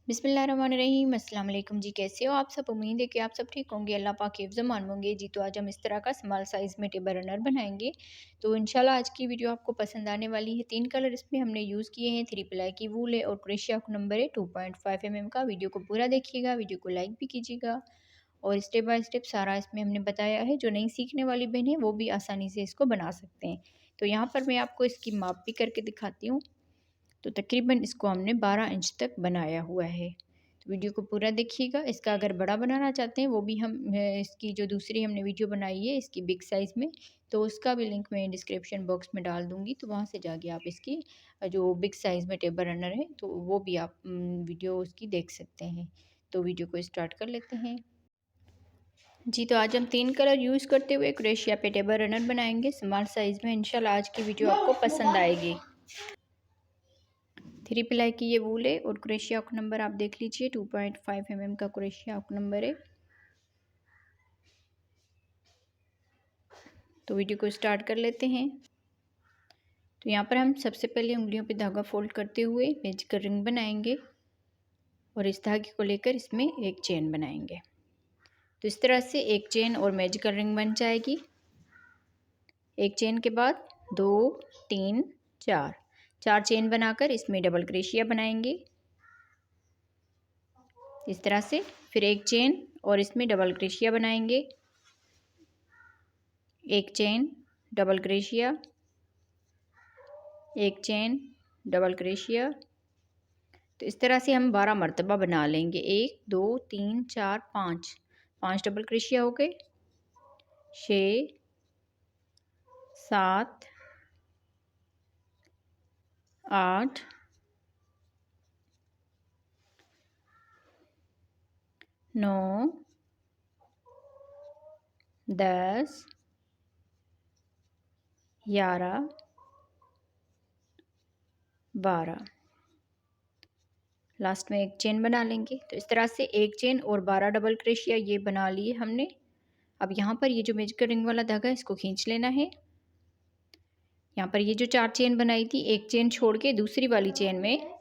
बिस्मिल्लाहिर्रहमानिर्रहीम अस्सलाम वालेकुम जी। कैसे हो आप सब? उम्मीद है कि आप सब ठीक होंगे। अल्लाह पाक हिफ्ज़ मान होंगे जी। तो आज हम इस तरह का स्मॉल साइज़ में टेबल रनर बनाएंगे। तो इंशाल्लाह आज की वीडियो आपको पसंद आने वाली है। 3 कलर इसमें हमने यूज़ किए हैं। 3 प्लाई की वूल है और क्रोशिया हुक नंबर है 2.5 mm का। वीडियो को पूरा देखिएगा, वीडियो को लाइक भी कीजिएगा और स्टेप बाय स्टेप सारा इसमें हमने बताया है। जो नहीं सीखने वाली बहन है वो भी आसानी से इसको बना सकते हैं। तो यहाँ पर मैं आपको इसकी माप भी करके दिखाती हूँ। तो तकरीबन इसको हमने 12 इंच तक बनाया हुआ है। तो वीडियो को पूरा देखिएगा। इसका अगर बड़ा बनाना चाहते हैं वो भी हम इसकी जो दूसरी हमने वीडियो बनाई है इसकी बिग साइज़ में, तो उसका भी लिंक मैं डिस्क्रिप्शन बॉक्स में डाल दूँगी। तो वहाँ से जाके आप इसकी जो बिग साइज़ में टेबल रनर है तो वो भी आप वीडियो उसकी देख सकते हैं। तो वीडियो को स्टार्ट कर लेते हैं जी। तो आज हम 3 कलर यूज़ करते हुए क्रोशिया पे टेबल रनर बनाएंगे स्मॉल साइज़ में। इंशाल्लाह आज की वीडियो आपको पसंद आएगी। 3 प्लाई की ये वूल है और क्रोशिया हुक नंबर आप देख लीजिए 2.5 mm का क्रोशिया हुक नंबर है। तो वीडियो को स्टार्ट कर लेते हैं। तो यहाँ पर हम सबसे पहले उंगलियों पे धागा फोल्ड करते हुए मैजिकल रिंग बनाएंगे और इस धागे को लेकर इसमें एक चेन बनाएंगे। तो इस तरह से एक चेन और मैजिकल रिंग बन जाएगी। एक चेन के बाद 2 3 4 चेन बनाकर इसमें डबल क्रोशिया बनाएंगे इस तरह से। फिर एक चेन और इसमें डबल क्रोशिया बनाएंगे, एक चेन डबल क्रोशिया, एक चेन डबल क्रोशिया। तो इस तरह से हम 12 मरतबा बना लेंगे। 1 2 3 4 5 डबल क्रोशिया हो गए। 6 7 8 9 10 11 12। लास्ट में एक चेन बना लेंगे। तो इस तरह से एक चेन और 12 डबल क्रोशिया ये बना लिए हमने। अब यहाँ पर ये जो मैजिकल रिंग वाला धागा है इसको खींच लेना है। यहाँ पर ये जो 4 चेन बनाई थी एक चेन छोड़ के दूसरी वाली चेन में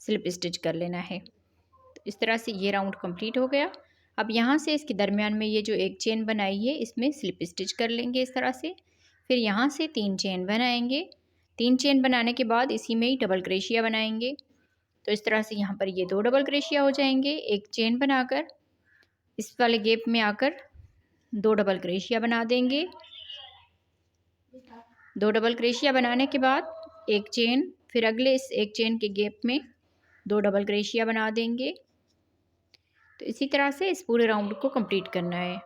स्लिप स्टिच कर लेना है। तो इस तरह से ये राउंड कंप्लीट हो गया। अब यहाँ से इसके दरमियान में ये जो एक चेन बनाई है इसमें स्लिप स्टिच कर लेंगे इस तरह से। फिर यहाँ से 3 चेन बनाएंगे। 3 चेन बनाने के बाद इसी में ही डबल क्रोशिया बनाएंगे। तो इस तरह से यहाँ पर ये 2 डबल क्रोशिया हो जाएंगे। एक चेन बनाकर इस वाले गैप में आकर 2 डबल क्रोशिया बना देंगे। 2 डबल क्रोशिया बनाने के बाद एक चेन, फिर अगले इस एक चेन के गैप में 2 डबल क्रोशिया बना देंगे। तो इसी तरह से इस पूरे राउंड को कंप्लीट करना है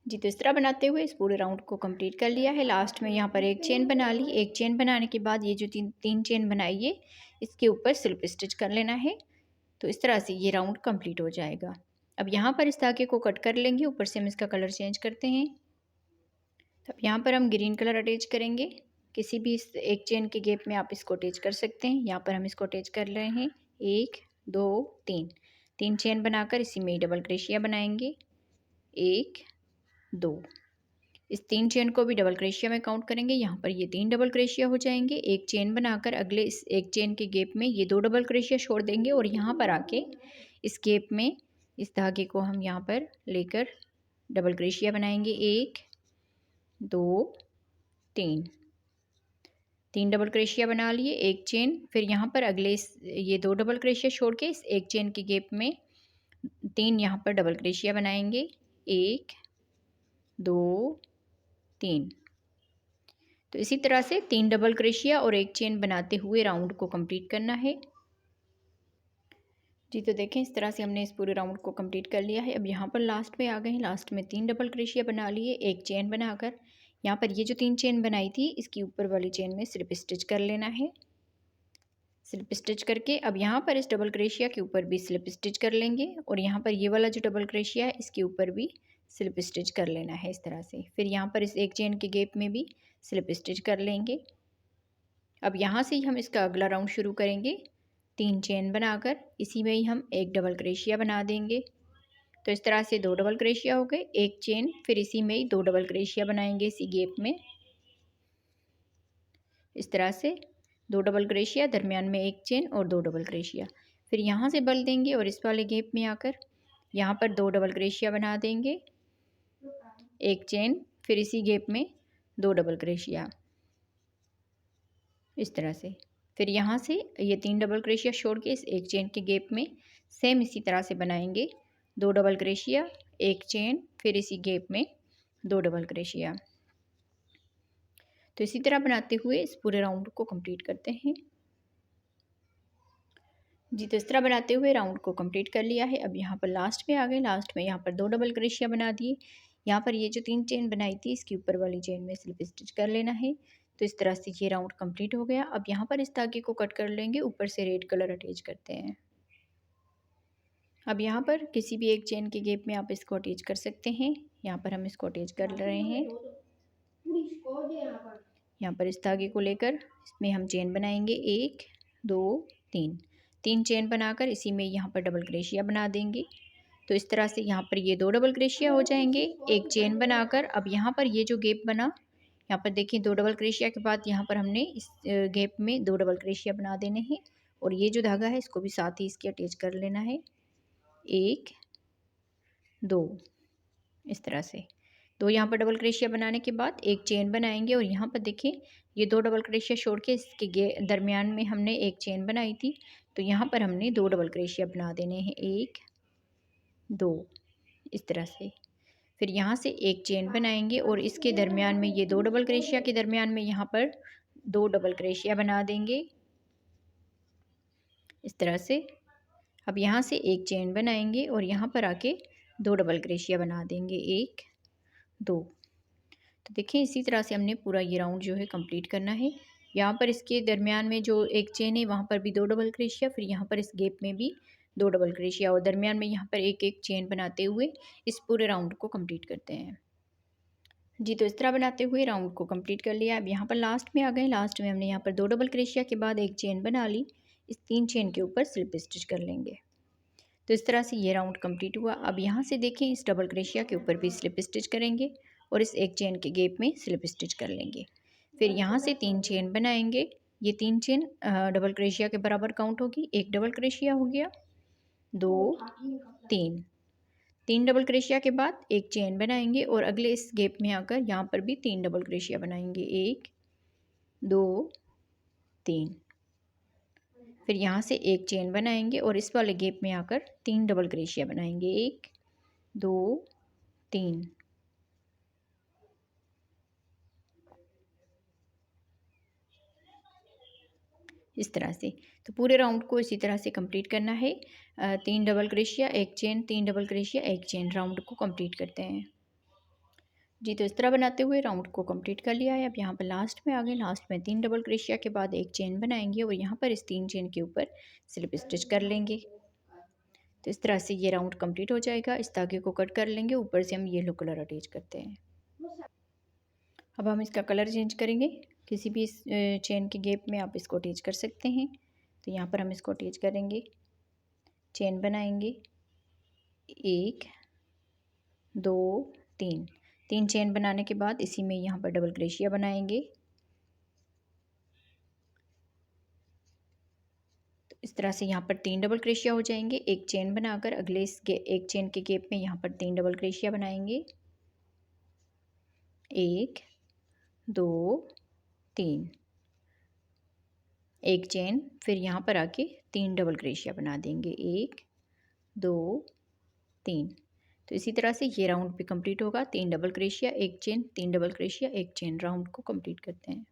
जी। तो इस तरह बनाते हुए इस पूरे राउंड को कंप्लीट कर लिया है। लास्ट में यहाँ पर एक चेन बना ली। एक चेन बनाने के बाद ये जो तीन चेन बनाई है इसके ऊपर स्लिप स्टिच कर लेना है। तो इस तरह से ये राउंड कंप्लीट हो जाएगा। अब यहाँ पर इस धागे को कट कर लेंगे। ऊपर से हम इसका कलर चेंज करते हैं। तो अब यहाँ पर हम ग्रीन कलर अटैच करेंगे। किसी भी इस एक चेन के गैप में आप इसको अटैच कर सकते हैं। यहाँ पर हम इसको अटैच कर रहे हैं। 1 2 3 चेन बनाकर इसी में डबल क्रोशिया बनाएंगे। 1 2 इस 3 चेन को भी डबल क्रोशिया में काउंट करेंगे। यहाँ पर ये 3 डबल क्रोशिया हो जाएंगे। एक चेन बनाकर अगले इस एक चेन के गैप में ये 2 डबल क्रोशिया छोड़ देंगे और यहाँ पर आके इस गैप में इस धागे को हम यहाँ पर लेकर डबल क्रोशिया बनाएंगे। 1 2 3 डबल क्रोशिया बना लिए। एक चेन, फिर यहाँ पर अगले ये 2 डबल क्रोशिया छोड़ के इस एक चेन के गैप में 3 यहाँ पर डबल क्रोशिया बनाएंगे। 1 2 3। तो इसी तरह से 3 डबल क्रोशिया और एक चेन बनाते हुए राउंड को कंप्लीट करना है जी। तो देखें इस तरह से हमने इस पूरे राउंड को कंप्लीट कर लिया है। अब यहाँ पर लास्ट में आ गए हैं। लास्ट में 3 डबल क्रोशिया बना लिए। एक चेन बनाकर यहाँ पर ये जो 3 चेन बनाई थी इसकी ऊपर वाली चेन में स्लिप स्टिच कर लेना है। स्लिप स्टिच करके अब यहाँ पर इस डबल क्रोशिया के ऊपर भी स्लिप स्टिच कर लेंगे और यहाँ पर ये वाला जो डबल क्रोशिया है इसके ऊपर भी स्लिप स्टिच कर लेना है इस तरह से। फिर यहाँ पर इस एक चेन के गैप में भी स्लिप स्टिच कर लेंगे। अब यहाँ से ही हम इसका अगला राउंड शुरू करेंगे। 3 चेन बनाकर इसी में ही हम एक डबल क्रोशिया बना देंगे। तो इस तरह से 2 डबल क्रोशिया हो गए। एक चेन, फिर इसी में ही 2 डबल क्रोशिया बनाएंगे इसी गैप में इस तरह से। 2 डबल क्रोशिया, दरमियान में एक चेन और 2 डबल क्रोशिया। फिर यहाँ से बल देंगे और इस वाले गैप में आकर यहाँ पर 2 डबल क्रोशिया बना देंगे, एक चेन, फिर इसी गैप में 2 डबल क्रोशिया, इस तरह से। फिर यहाँ से ये 3 डबल क्रोशिया छोड़ के इस एक चेन के गैप में सेम इसी तरह से बनाएंगे, 2 डबल क्रोशिया, एक चेन, फिर इसी गैप में 2 डबल क्रोशिया। तो इसी तरह बनाते हुए इस पूरे राउंड को कंप्लीट करते हैं। जी, तो इस तरह बनाते हुए राउंड को कंप्लीट कर लिया है। अब यहाँ पर लास्ट में आ गए, लास्ट में यहाँ पर 2 डबल क्रोशिया बना दिए। यहाँ पर ये जो 3 चेन बनाई थी इसकी ऊपर वाली चेन में स्लिप स्टिच कर लेना है। तो इस तरह से ये राउंड कंप्लीट हो गया। अब यहाँ पर इस धागे को कट कर लेंगे, ऊपर से रेड कलर अटैच करते हैं। अब यहाँ पर किसी भी एक चेन के गैप में आप इसको अटैच कर सकते हैं। यहाँ पर हम इसको अटैच कर रहे हैं। यहाँ पर इस धागे को लेकर इसमें हम चेन बनाएंगे, 1 2 3 चेन बनाकर इसी में यहाँ पर डबल क्रोशिया बना देंगे। तो इस तरह से यहाँ पर ये 2 डबल क्रोशिया हो जाएंगे, एक चेन बनाकर। अब यहाँ पर ये जो गैप बना, यहाँ पर देखिए 2 डबल क्रोशिया के बाद यहाँ पर हमने इस गैप में 2 डबल क्रोशिया बना देने हैं और ये जो धागा है इसको भी साथ ही इसके अटैच कर लेना है, 1 2, इस तरह से। तो यहाँ पर डबल क्रोशिया बनाने के बाद एक चेन बनाएंगे और यहाँ पर देखिए ये 2 डबल क्रोशिया छोड़ के इसके दरमियान में हमने एक चेन बनाई थी, तो यहाँ पर हमने 2 डबल क्रोशिया बना देने हैं, 1 2, इस तरह से। फिर यहाँ से एक चेन बनाएंगे और इसके दरमियान में ये 2 डबल क्रोशिया के दरमियान में यहाँ पर 2 डबल क्रोशिया बना देंगे, इस तरह से। अब यहाँ से एक चेन बनाएंगे और यहाँ पर आके 2 डबल क्रोशिया बना देंगे, 1 2। तो देखिए इसी तरह से हमने पूरा ये राउंड जो है कंप्लीट करना है। यहाँ पर इसके दरमियान में जो एक चेन है वहाँ पर भी 2 डबल क्रोशिया, फिर यहाँ पर इस गैप में भी 2 डबल क्रोशिया और दरमियान में यहाँ पर एक एक चेन बनाते हुए इस पूरे राउंड को कंप्लीट करते हैं। जी, तो इस तरह बनाते हुए राउंड को कंप्लीट कर लिया। अब यहाँ पर लास्ट में आ गए, लास्ट में हमने यहाँ पर 2 डबल क्रोशिया के बाद एक चेन बना ली, इस 3 चेन के ऊपर स्लिप स्टिच कर लेंगे। तो इस तरह से ये राउंड कंप्लीट हुआ। अब यहाँ से देखें इस डबल क्रोशिया के ऊपर भी स्लिप स्टिच करेंगे और इस एक चेन के गैप में स्लिप स्टिच कर लेंगे। फिर यहाँ से 3 चेन बनाएंगे, ये 3 चेन डबल क्रोशिया के बराबर काउंट होगी, एक डबल क्रोशिया हो गया, 2 3 डबल क्रोशिया के बाद एक चेन बनाएंगे और अगले इस गैप में आकर यहाँ पर भी 3 डबल क्रोशिया बनाएंगे, 1 2 3। फिर यहाँ से एक चेन बनाएंगे और इस वाले गैप में आकर 3 डबल क्रोशिया बनाएंगे, 1 2 3। इस तरह से। तो पूरे राउंड को इसी तरह से कंप्लीट करना है। 3 डबल क्रोशिया, एक चेन, 3 डबल क्रोशिया, एक चेन, राउंड को कंप्लीट करते हैं। जी, तो इस तरह बनाते हुए राउंड को कंप्लीट कर लिया है। अब यहाँ पर लास्ट में आ गए, लास्ट में 3 डबल क्रोशिया के बाद एक चेन बनाएंगे और यहाँ पर इस 3 चेन के ऊपर स्लिप स्टिच कर लेंगे। तो इस तरह से ये राउंड कंप्लीट हो जाएगा। इस धागे को कट कर लेंगे, ऊपर से हम येलो कलर अटैच करते हैं। अब हम इसका कलर चेंज करेंगे, किसी भी इस चेन के गैप में आप इसको अटैच कर सकते हैं। तो यहाँ पर हम इसको अटैच करेंगे, चेन बनाएंगे, 1 2 3 चेन बनाने के बाद इसी में यहाँ पर डबल क्रोशिया बनाएंगे। तो इस तरह से यहाँ पर 3 डबल क्रोशिया हो जाएंगे। एक चेन बनाकर अगले इस एक चेन के गैप में यहाँ पर 3 डबल क्रोशिया बनाएंगे, 1 2 3, एक चेन, फिर यहाँ पर आके 3 डबल क्रोशिया बना देंगे, 1 2 3। तो इसी तरह से ये राउंड भी कंप्लीट होगा, 3 डबल क्रोशिया, एक चेन, 3 डबल क्रोशिया, एक चेन, राउंड को कंप्लीट करते हैं।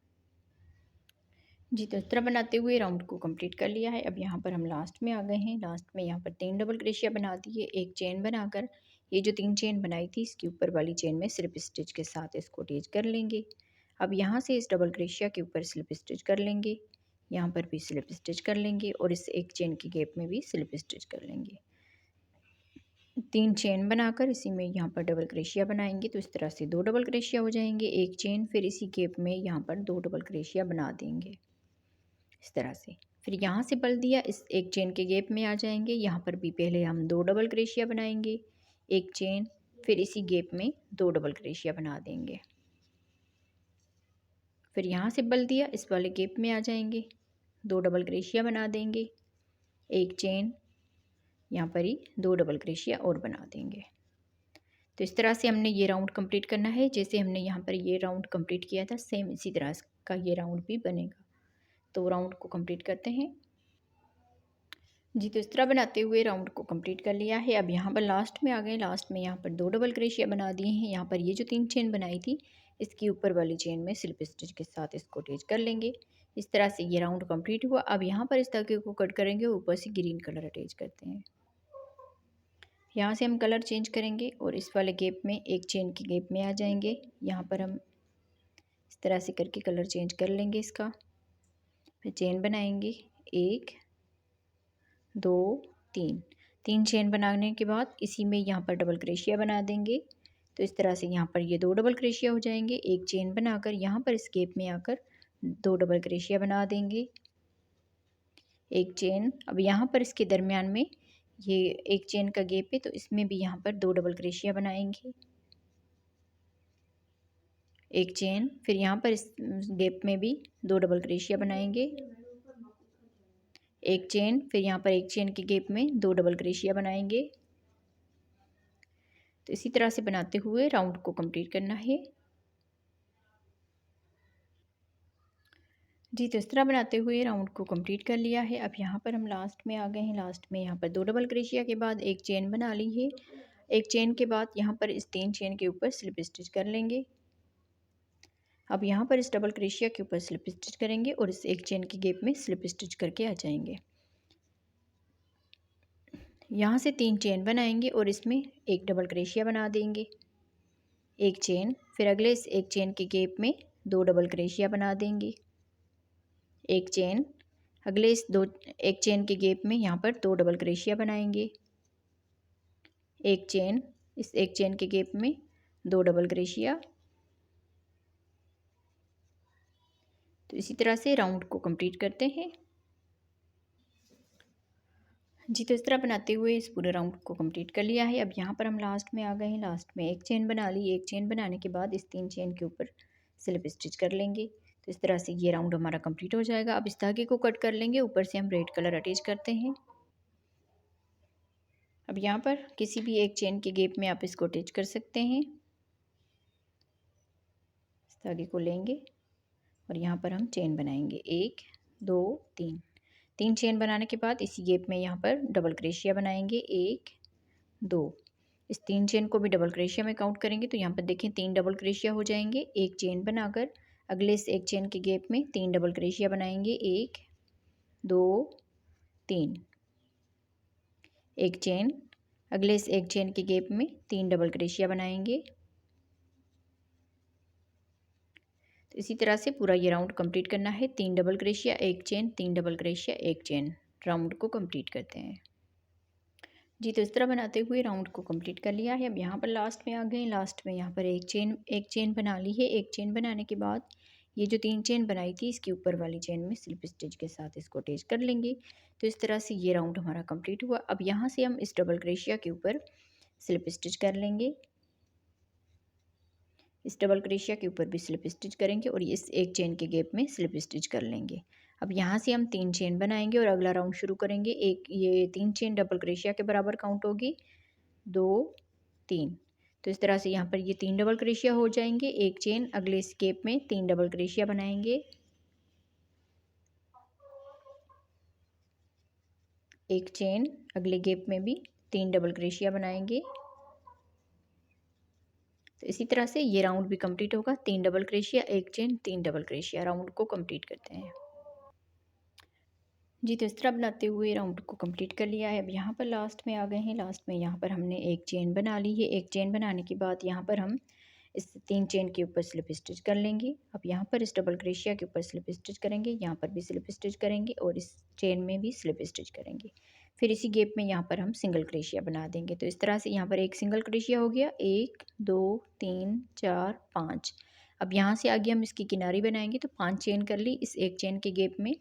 जी, तो इस तरह बनाते हुए राउंड को कंप्लीट कर लिया है। अब यहाँ पर हम लास्ट में आ गए हैं, लास्ट में यहाँ पर 3 डबल क्रोशिया बना दिए, एक चेन बनाकर ये जो 3 चेन बनाई थी इसके ऊपर वाली चेन में स्लिप स्टिच के साथ इसको अटैच कर लेंगे। अब यहाँ से इस डबल क्रोशिया के ऊपर स्लिप स्टिच कर लेंगे, यहाँ पर भी स्लिप स्टिच कर लेंगे और इस एक चेन के गैप में भी स्लिप स्टिच कर लेंगे। 3 चेन बनाकर इसी में यहाँ पर डबल क्रोशिया बनाएंगे। तो इस तरह से 2 डबल क्रोशिया हो जाएंगे, एक चेन, फिर इसी गैप में यहाँ पर 2 डबल क्रोशिया बना देंगे, इस तरह से। फिर यहाँ से बल दिया, इस एक चेन के गैप में आ जाएंगे, यहाँ पर भी पहले हम 2 डबल क्रोशिया बनाएंगे, एक चेन, फिर इसी गैप में 2 डबल क्रोशिया बना देंगे। फिर यहाँ से बल दिया, इस वाले गैप में आ जाएंगे, 2 डबल क्रोशिया बना देंगे, एक चेन, यहाँ पर ही 2 डबल क्रोशिया और बना देंगे। तो इस तरह से हमने ये राउंड कंप्लीट करना है। जैसे हमने यहाँ पर ये राउंड कंप्लीट किया था, सेम इसी तरह का ये राउंड भी बनेगा। तो राउंड को कंप्लीट करते हैं जी। तो इस तरह बनाते हुए राउंड को कंप्लीट कर लिया है। अब यहाँ पर लास्ट में आ गए। लास्ट में यहाँ पर 2 डबल क्रोशिया बना दिए हैं। यहाँ पर ये जो 3 चेन बनाई थी, इसकी ऊपर वाली चेन में स्लिप स्टिच के साथ इसको अटैच कर लेंगे। इस तरह से ये राउंड कंप्लीट हुआ। अब यहाँ पर इस धागे को कट करेंगे, ऊपर से ग्रीन कलर अटैच करते हैं। यहाँ से हम कलर चेंज करेंगे और इस वाले गैप में एक चेन की गैप में आ जाएंगे। यहाँ पर हम इस तरह से करके कलर चेंज कर लेंगे इसका। फिर चेन बनाएंगे, 1 2 3। 3 चेन बनाने के बाद इसी में यहाँ पर डबल क्रोशिया बना देंगे। तो इस तरह से यहाँ पर ये 2 डबल क्रोशिया हो जाएंगे। एक चेन बनाकर यहाँ पर इस गैप में आकर 2 डबल क्रोशिया बना देंगे, एक चेन। अब यहाँ पर इसके दरमियान में ये एक चेन का गैप है, तो इसमें भी यहाँ पर 2 डबल क्रोशिया बनाएंगे, एक चेन। फिर यहाँ पर इस गैप में भी 2 डबल क्रोशिया बनाएंगे, एक चेन। फिर यहाँ पर एक चेन के गैप में 2 डबल क्रोशिया बनाएंगे। तो इसी तरह से बनाते हुए राउंड को कंप्लीट करना है जी। तो इस तरह बनाते हुए राउंड को कंप्लीट कर लिया है। अब यहाँ पर हम लास्ट में आ गए हैं। लास्ट में यहाँ पर 2 डबल क्रोशिया के बाद एक चेन बना ली है। एक चेन के बाद यहाँ पर इस 3 चेन के ऊपर स्लिप स्टिच कर लेंगे। अब यहाँ पर इस डबल क्रोशिया के ऊपर स्लिप स्टिच करेंगे और इस एक चेन की गैप में स्लिप स्टिच करके आ जाएंगे। यहाँ से 3 चेन बनाएंगे और इसमें एक डबल क्रोशिया बना देंगे, एक चेन। फिर अगले इस एक चेन की गैप में 2 डबल क्रोशिया बना देंगे, एक चेन। अगले इस एक चेन के गैप में यहाँ पर 2 डबल क्रोशिया बनाएंगे, एक चेन। इस एक चेन के गैप में 2 डबल क्रोशिया। तो इसी तरह से राउंड को कंप्लीट करते हैं जी। तो इस तरह बनाते हुए इस पूरे राउंड को कंप्लीट कर लिया है। अब यहाँ पर हम लास्ट में आ गए हैं। लास्ट में एक चेन बना ली। एक चेन बनाने के बाद इस 3 चेन के ऊपर स्लिप स्टिच कर लेंगे। तो इस तरह से ये राउंड हमारा कंप्लीट हो जाएगा। अब इस धागे को कट कर लेंगे, ऊपर से हम रेड कलर अटैच करते हैं। अब यहाँ पर किसी भी एक चेन के गैप में आप इसको अटैच कर सकते हैं। इस धागे को लेंगे और यहाँ पर हम चेन बनाएंगे, 1 2 3। 3 चेन बनाने के बाद इसी गैप में यहाँ पर डबल क्रोशिया बनाएंगे, 1 2। इस 3 चेन को भी डबल क्रोशिया में काउंट करेंगे तो यहाँ पर देखें 3 डबल क्रोशिया हो जाएंगे। एक चेन बनाकर अगले इस एक चेन के गैप में 3 डबल क्रोशिया बनाएंगे, 1 2 3। एक चेन। अगले इस एक चेन के गैप में 3 डबल क्रोशिया बनाएंगे। तो इसी तरह से पूरा ये राउंड कंप्लीट करना है। 3 डबल क्रोशिया, एक चेन, 3 डबल क्रोशिया, एक चेन। राउंड को कंप्लीट करते हैं जी। तो इस तरह बनाते हुए राउंड को कंप्लीट कर लिया है। अब यहाँ पर लास्ट में आ गए। लास्ट में यहाँ पर एक चेन बना ली है। एक चेन बनाने के बाद ये जो 3 चेन बनाई थी, इसके ऊपर वाली चेन में स्लिप स्टिच के साथ इसको अटैच कर लेंगे। तो इस तरह से ये राउंड हमारा कंप्लीट हुआ। अब यहाँ से हम इस डबल क्रोशिया के ऊपर स्लिप स्टिच कर लेंगे। इस डबल क्रोशिया के ऊपर भी स्लिप स्टिच करेंगे और इस एक चेन के गैप में स्लिप स्टिच कर लेंगे। अब यहाँ से हम 3 चेन बनाएंगे और अगला राउंड शुरू करेंगे। एक ये 3 चेन डबल क्रोशिया के बराबर काउंट होगी, 2 3। तो इस तरह से यहाँ पर ये 3 डबल क्रोशिया हो जाएंगे, एक चेन। अगले इस गैप में 3 डबल क्रोशिया बनाएंगे, एक चेन। अगले गैप में भी 3 डबल क्रोशिया बनाएंगे। तो इसी तरह से ये राउंड भी कंप्लीट होगा। 3 डबल क्रोशिया, एक चेन, 3 डबल क्रोशिया। राउंड को कंप्लीट करते हैं जी। तो इस तरह बनाते हुए राउंड को कंप्लीट कर लिया है। अब यहाँ पर लास्ट में आ गए हैं। लास्ट में यहाँ पर हमने एक चेन बना ली है। एक चेन बनाने के बाद यहाँ पर हम इस 3 चेन के ऊपर स्लिप स्टिच कर लेंगे। अब यहाँ पर इस डबल क्रोशिया के ऊपर स्लिप स्टिच करेंगे, यहाँ पर भी स्लिप स्टिच करेंगे और इस चेन में भी स्लिप स्टिच करेंगे। फिर इसी गैप में यहाँ पर हम सिंगल क्रोशिया बना देंगे। तो इस तरह से यहाँ पर एक सिंगल क्रोशिया हो गया, 1 2 3 4 5। अब यहाँ से आगे हम इसकी किनारी बनाएंगे। तो 5 चेन कर ली। इस एक चेन के गैप में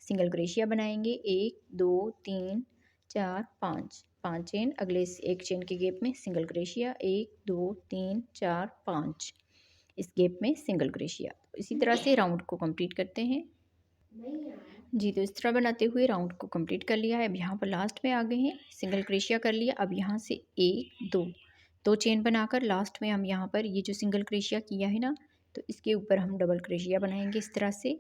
सिंगल क्रोशिया बनाएंगे, 1 2 3 4 5। 5 चेन। अगले इस एक चेन के गैप में सिंगल क्रोशिया, 1 2 3 4 5। इस गैप में सिंगल क्रोशिया। इसी तरह से राउंड को कंप्लीट करते हैं जी, तो इस तरह बनाते हुए राउंड को कंप्लीट कर लिया है। अब यहाँ पर लास्ट में आ गए हैं, सिंगल क्रोशिया कर लिया। अब यहाँ से 1 2 2 चेन बनाकर लास्ट में हम यहाँ पर ये जो सिंगल क्रोशिया किया है ना, तो इसके ऊपर हम डबल क्रोशिया बनाएंगे इस तरह से।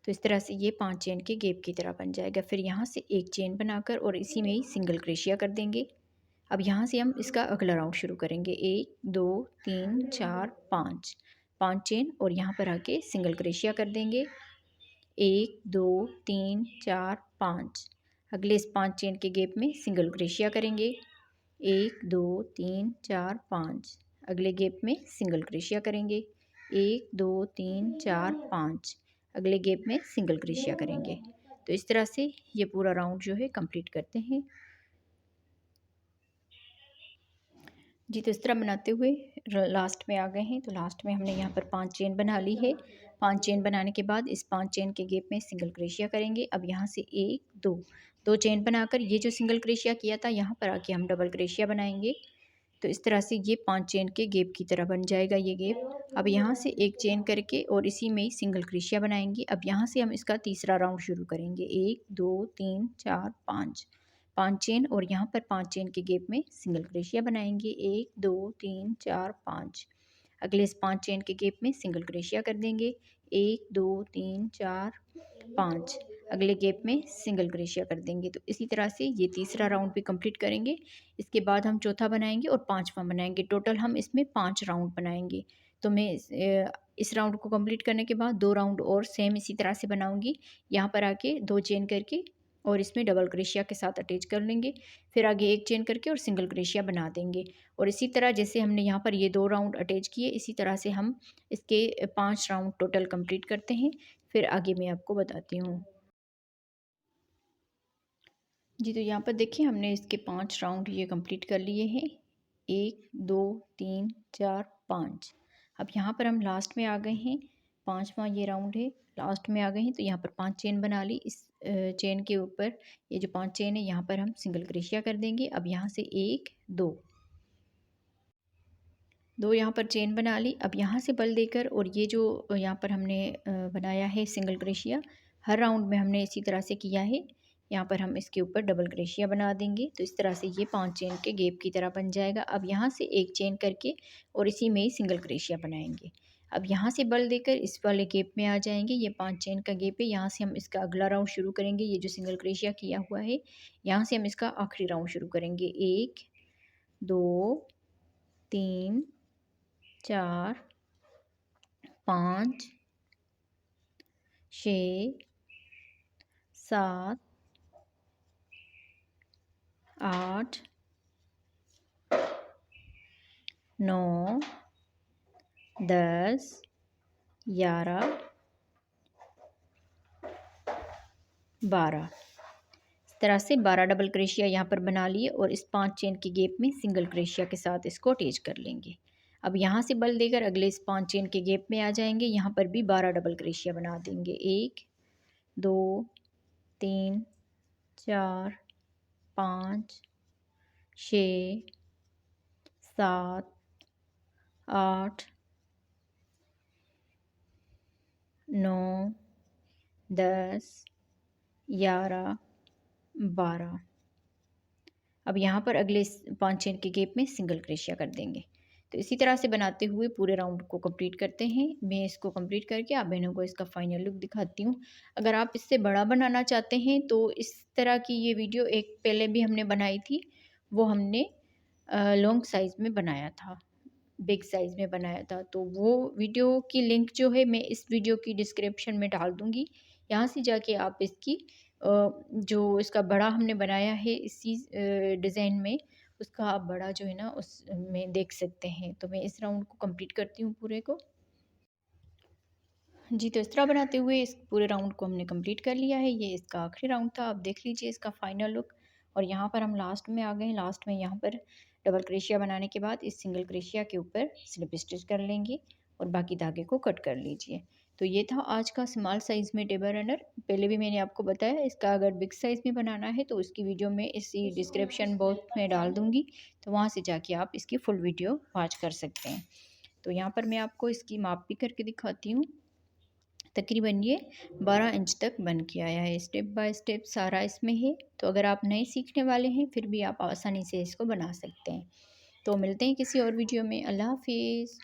तो इस तरह से ये 5 चेन के गैप की तरह बन जाएगा। फिर यहाँ से एक चेन बनाकर और इसी में ही सिंगल क्रोशिया कर देंगे। अब यहाँ से हम इसका अगला राउंड शुरू करेंगे। 1 2 3 4 5 5 चेन और यहाँ पर आके सिंगल क्रोशिया कर देंगे। 1 2 3 4 5 अगले इस 5 चेन के गैप में सिंगल क्रोशिया करेंगे। 1 2 3 4 5 अगले गैप में सिंगल क्रोशिया करेंगे। 1 2 3 4 5 अगले गैप में सिंगल क्रोशिया करेंगे। तो इस तरह से ये पूरा राउंड जो है कंप्लीट करते हैं। जी, तो इस तरह बनाते हुए लास्ट में आ गए हैं। तो लास्ट में हमने यहाँ पर 5 चेन बना ली है। 5 चेन बनाने के बाद इस 5 चेन के गैप में सिंगल क्रोशिया करेंगे। अब यहाँ से 1 2 2 चेन बनाकर ये जो सिंगल क्रोशिया किया था यहाँ पर आके हम डबल क्रोशिया बनाएंगे। तो इस तरह से ये 5 चेन के गैप की तरह बन जाएगा ये गैप। अब यहाँ से एक चेन करके और इसी में ही सिंगल क्रोशिया बनाएंगे। अब यहाँ से हम इसका तीसरा राउंड शुरू करेंगे। 1 2 3 4 5 5 चेन और यहाँ पर 5 चेन के गैप में सिंगल क्रोशिया बनाएंगे। 1 2 3 4 5 अगले इस 5 चेन के गैप में सिंगल क्रोशिया कर देंगे। 1 2 3 4 5 अगले गैप में सिंगल क्रोशिया कर देंगे। तो इसी तरह से ये तीसरा राउंड भी कंप्लीट करेंगे। इसके बाद हम चौथा बनाएंगे और पांचवा बनाएंगे। टोटल हम इसमें 5 राउंड बनाएंगे। तो मैं इस राउंड को कंप्लीट करने के बाद 2 राउंड और सेम इसी तरह से बनाऊंगी। यहाँ पर आके 2 चेन करके और इसमें डबल क्रोशिया के साथ अटैच कर लेंगे। फिर आगे एक चेन करके और सिंगल क्रोशिया बना देंगे। और इसी तरह जैसे हमने यहाँ पर ये 2 राउंड अटैच किए, इसी तरह से हम इसके 5 राउंड टोटल कंप्लीट करते हैं। फिर आगे मैं आपको बताती हूँ। जी, तो यहाँ पर देखिए हमने इसके 5 राउंड ये कंप्लीट कर लिए हैं। 1 2 3 4 5 अब यहाँ पर हम लास्ट में आ गए हैं। 5वां ये राउंड है, लास्ट में आ गए हैं। तो यहाँ पर 5 चेन बना ली। इस चेन के ऊपर ये जो 5 चेन है यहाँ पर हम सिंगल क्रोशिया कर देंगे। अब यहाँ से 1 2 2 यहाँ पर चेन बना ली। अब यहाँ से बल देकर और ये जो यहाँ पर हमने बनाया है सिंगल क्रोशिया, हर राउंड में हमने इसी तरह से किया है। यहाँ पर हम इसके ऊपर डबल क्रोशिया बना देंगे। तो इस तरह से ये 5 चेन के गैप की तरह बन जाएगा। अब यहाँ से एक चेन करके और इसी में ही सिंगल क्रोशिया बनाएंगे। अब यहाँ से बल देकर इस वाले गैप में आ जाएंगे। ये 5 चेन का गैप है। यहाँ से हम इसका अगला राउंड शुरू करेंगे। ये जो सिंगल क्रोशिया किया हुआ है यहाँ से हम इसका आखिरी राउंड शुरू करेंगे। 1 2 3 4 5 6 7 8 9 10 11 12 इस तरह से 12 डबल क्रोशिया यहाँ पर बना लिए और इस 5 चेन के गैप में सिंगल क्रोशिया के साथ इसको अटैच कर लेंगे। अब यहाँ से बल देकर अगले इस 5 चेन के गैप में आ जाएंगे। यहाँ पर भी 12 डबल क्रोशिया बना देंगे। 1 2 3 4 5 6 7 8 9 10 11 12 अब यहाँ पर अगले 5 चेन के गैप में सिंगल क्रोशिया कर देंगे। तो इसी तरह से बनाते हुए पूरे राउंड को कंप्लीट करते हैं। मैं इसको कंप्लीट करके आप बहनों को इसका फाइनल लुक दिखाती हूँ। अगर आप इससे बड़ा बनाना चाहते हैं तो इस तरह की ये वीडियो एक पहले भी हमने बनाई थी, वो हमने लॉन्ग साइज़ में बनाया था, बिग साइज़ में बनाया था। तो वो वीडियो की लिंक जो है मैं इस वीडियो की डिस्क्रिप्शन में डाल दूँगी। यहाँ से जाके आप इसकी जो इसका बड़ा हमने बनाया है इसी डिज़ाइन में, उसका आप बड़ा जो है ना उसमें देख सकते हैं। तो मैं इस राउंड को कंप्लीट करती हूँ पूरे को। जी, तो इस तरह बनाते हुए इस पूरे राउंड को हमने कंप्लीट कर लिया है। ये इसका आखिरी राउंड था। अब देख लीजिए इसका फाइनल लुक। और यहाँ पर हम लास्ट में आ गए हैं। लास्ट में यहाँ पर डबल क्रोशिया बनाने के बाद इस सिंगल क्रोशिया के ऊपर स्लिप स्टिच कर लेंगे और बाकी धागे को कट कर लीजिए। तो ये था आज का स्मॉल साइज़ में टेबल रनर। पहले भी मैंने आपको बताया, इसका अगर बिग साइज़ में बनाना है तो उसकी वीडियो मैं इसी डिस्क्रिप्शन बॉक्स में डाल दूँगी, तो वहाँ से जाके आप इसकी फुल वीडियो वॉच कर सकते हैं। तो यहाँ पर मैं आपको इसकी माप भी करके दिखाती हूँ। तकरीबन ये 12 इंच तक बन के आया है। स्टेप बाय स्टेप सारा इसमें है, तो अगर आप नए सीखने वाले हैं फिर भी आप आसानी से इसको बना सकते हैं। तो मिलते हैं किसी और वीडियो में। अल्लाह हाफिज़।